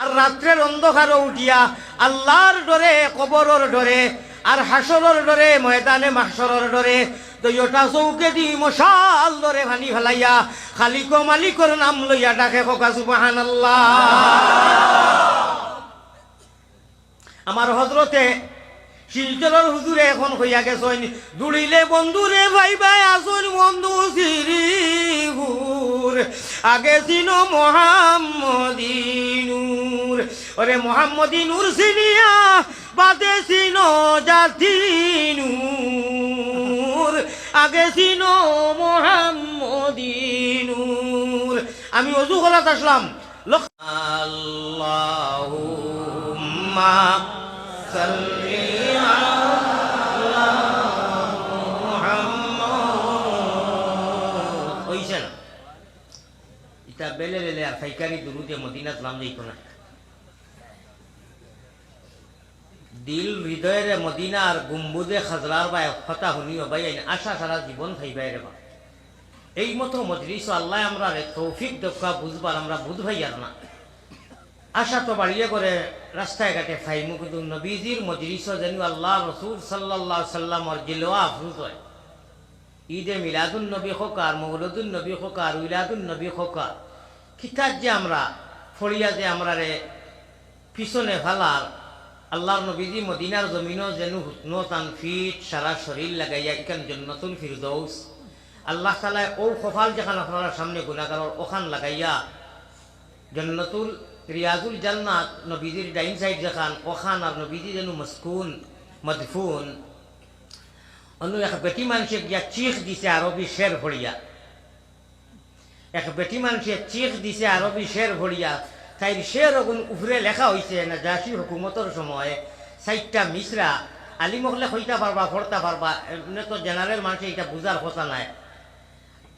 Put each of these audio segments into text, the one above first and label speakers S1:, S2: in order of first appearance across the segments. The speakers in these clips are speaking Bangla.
S1: আর রাত্রের অন্ধকারও উঠিয়া আল্লাহর ডরে, কবরের ডরে, আর হাসরের ডরে, ময়দানে মাহশরের ডরে দুইটা চৌকে দি মশাল ধরে ভানি ফেলাইয়া খালিক মালিকর নাম লইয়া ডাকে কোকা সুবহানাল্লাহ। আমার হযরতে শিলচরের হুজুরে এখন হইয়া গেছেন, দুড়িলে বন্ধুরে ভাই ভাই আসুন বন্ধু শ্রীহুর আগে চিনো মোহাম্মদিনুর, ওরে মোহাম্মদিনুর চিনিয়া বাদে চিনো জাতিনুর, আগে চিনো মোহাম্মদিনুর। আমি ওযু করাত আসলাম, আল্লাহুম্মা সাল্লি আলা মুহাম্মদ। হইছে না এটা বেলে বেলে আর ফাইকারি দুরুদে মদিনাত নাম যাইত না। দিল হৃদয়ের মদিনার গুম্বুদে খাজরার বা কথা শুনিও ভাই আশা সারা জীবন খাইবাই রে বা। এই মতো মজলিস আল্লাহ আমরা তৌফিক দেখা বুঝবার, আমরা বুঝ ভাই আর না। আশা তো বাড়িয়ে করে রাস্তায় ঘাটে ফাইমু, কিন্তু নবীজির মজলিস যেন আল্লাহ রসুল সাল্লাল্লাহু আলাইহি সাল্লামর জিলওয়া আফরোজ হয়। ঈদে মিলাদুন নবী হোক আর মৌলুদুন নবী হোক আর উইলাদুন নবী হোক, কিতাব যে আমরা ফড়িয়া যে আমরা রে পিছনে ফালার আল্লাহর নবীজি মদিনার জমিনও যেন হুসনো তানফিট সারা শরীর লাগাইয়া ইকান জান্নাতুল ফিরদৌস আল্লাহ তাআলা ও কপাল যেখান আপনারা সামনে গুনাহগার ওখান লাগাইয়া জান্নাতুল রিয়াজুল জান্নাত নবীজির ডাইন সাইড যেখান ওখান আর নবীজি যেন মসকুন মদফুন। অন্য এক বেটি মানুষে গিয়া চিখ দিছে আরবি শের ভরিয়া, এক বেটি মানুষে চিখ দিছে আরবি শের ভরিয়া, তাই শের ওগুন উপরে লেখা হয়েছে নাজাসি হুকুমতর সময় 4টা মিসরা। আলিমকলে হইতে পারবা, পড়তে পারবা, এমনি তো জেনারেল মানুষে এটা বুঝার কথা নাই।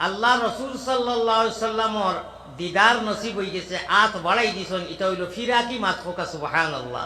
S1: আল্লাহ রসুল সাল্লাল্লাহু আলাইহি সাল্লামর দিদার নসিব হয়ে গেছে, আত বাড়াই দিছেন, এটা হইল ফিরাকি মাত হোকা সুবহানাল্লাহ।